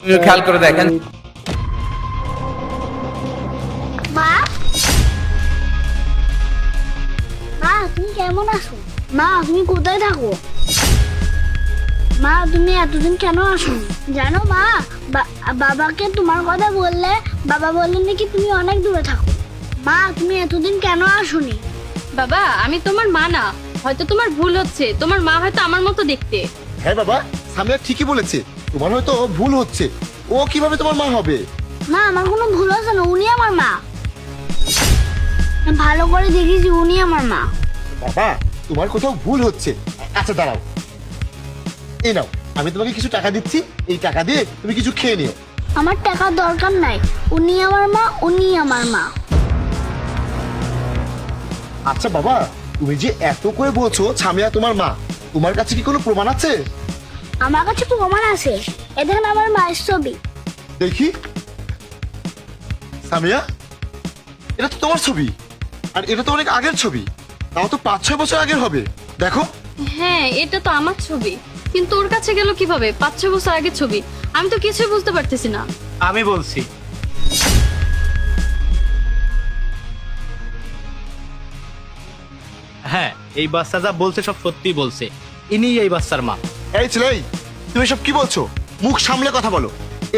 খেয়াল করে দেখেন। মা, মা তুমি কেমন আছো? মা তুমি কোথায় থাকো? মা তুমি এতদিন কেন আসোনি? জানো মা, বাবাকে তোমার কথা বললে বাবা বললেন নাকি তুমি অনেক দূরে থাকো। মা তুমি এতদিন কেন আসোনি? বাবা, আমি তোমার মা না, হয়তো তোমার ভুল হচ্ছে। তোমার মা হয়তো আমার মতো দেখতে। হ্যাঁ বাবা, সামিয়া ঠিকই বলেছে, তোমার হয়তো ভুল হচ্ছে। ও কিভাবে তোমার মা হবে? না আমার কোনো ভুল হচ্ছে না, উনি আমার মা। ভালো করে দেখেছি উনি আমার মা। বাবা তোমার কোথাও ভুল হচ্ছে। আচ্ছা দাঁড়াও, এই নাও, আমি তোমাকে কিছু টাকা দিচ্ছি, এই টাকা দিয়ে তুমি কিছু খেয়ে নিও। আমার টাকার দরকার নাই, উনি আমার মা, উনি আমার মা। আচ্ছা বাবা, তুমি যে এত করে বলছো সামিয়া তোমার মা, তোমার কাছে কি কোনো প্রমাণ আছে? আমার কাছে প্রমাণ আছে, এ দেখেন আমার মায়ের ছবি। দেখি। সামিয়া, এটা তো তোমার ছবি, আর এটা তো অনেক আগের ছবি, তাও তো 5-6 বছর আগের হবে। দেখো। হ্যাঁ, এটা তো আমার ছবি, কিন্তু ওর কাছে গেল কিভাবে? 5-6 বছর আগের ছবি। আমি তো কিছুই বুঝতে পারতেছি না। আমি বলছি। হ্যাঁ, এই বাচ্চা যা বলছে সব সত্যি বলছে। ইনি এই বাচ্চার মা। এই ছেলে, তুমি সব কি বলছো? মুখ সামলে কথা বলো।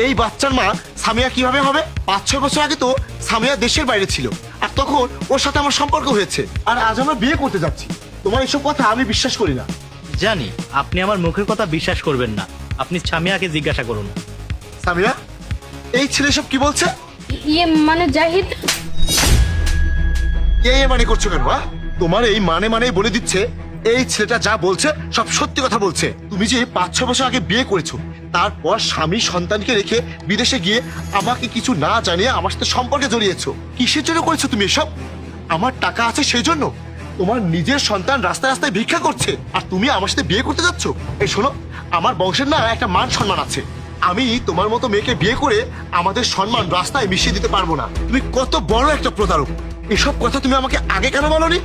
এই বাচ্চার মা সামিয়া কিভাবে হবে? 5-6 বছর আগে তো সামিয়া দেশের বাইরে ছিল, আর তখন ওর সাথে আমার সম্পর্ক হয়েছে, আর আজ আমরা বিয়ে করতে যাচ্ছি। তোমার এসব কথা আমি বিশ্বাস করি না। জানি আপনি আমার মুখের কথা বিশ্বাস করবেন না, আপনি সামিয়াকে জিজ্ঞাসা করুন। সামিয়া, এই ছেলে সব কি বলছে? ইয়ে মানে জাহিদ। এই মানে করছো কেন? তোমার এই মানেই বলে দিচ্ছে এই ছেলেটা যা বলছে সব সত্যি কথা বলছে। তুমি যে 5-6 বছর আগে বিয়ে করেছো, তারপর স্বামী সন্তানকে রেখে বিদেশে গিয়ে আমাকে কিছু না জানিয়ে আমার সাথে সম্পর্কে জড়িয়েছো। কিসের জন্য করেছো তুমি এসব? আমার টাকা আছে সেই জন্য? তোমার নিজের সন্তান রাস্তায় রাস্তায় ভিক্ষা করছে, আর তুমি আমার সাথে বিয়ে করতে যাচ্ছ? এই শোনো, আমার বংশের না একটা মান সম্মান আছে। আমি তোমার মতো মেয়েকে বিয়ে করে আমাদের সম্মান রাস্তায় মিশিয়ে দিতে পারবো না। তুমি কত বড় একটা প্রতারক! এসব কথা তুমি আমাকে আগে কেন বলোনি?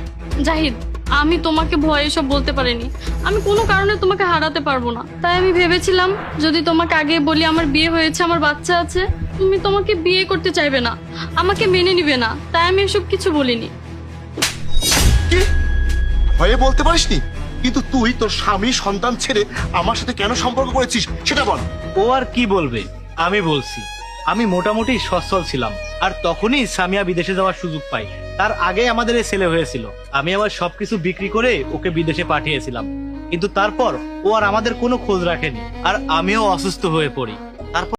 জাহিদ, আমি তোমাকে ভয়ে সব বলতে পারিনি। আমি কোনো কারণে তোমাকে হারাতে পারবো না, তাই আমি ভেবেছিলাম যদি তোমাকে আগে বলি আমার বিয়ে হয়েছে, আমার বাচ্চা আছে, তুমি তোমাকে বিয়ে করতে চাইবে না, আমাকে মেনে নিবে না, তাই আমি এসব কিছু বলিনি। কি ভয়ে বলতে পারিসনি? কিন্তু তুই তোর স্বামী সন্তান ছেড়ে আমার সাথে কেন সম্পর্ক করেছিস সেটা বল। ও আর কি বলবে? আমি বলছি, আমি মোটামুটি সচ্ছল ছিলাম, আর তখনই সামিয়া বিদেশে যাওয়ার সুযোগ পাই। তার আগে আমাদের এই ছেলে হয়েছিল। আমি আবার সবকিছু বিক্রি করে ওকে বিদেশে পাঠিয়েছিলাম, কিন্তু তারপর ও আর আমাদের কোনো খোঁজ রাখেনি, আর আমিও অসুস্থ হয়ে পড়ি। তারপর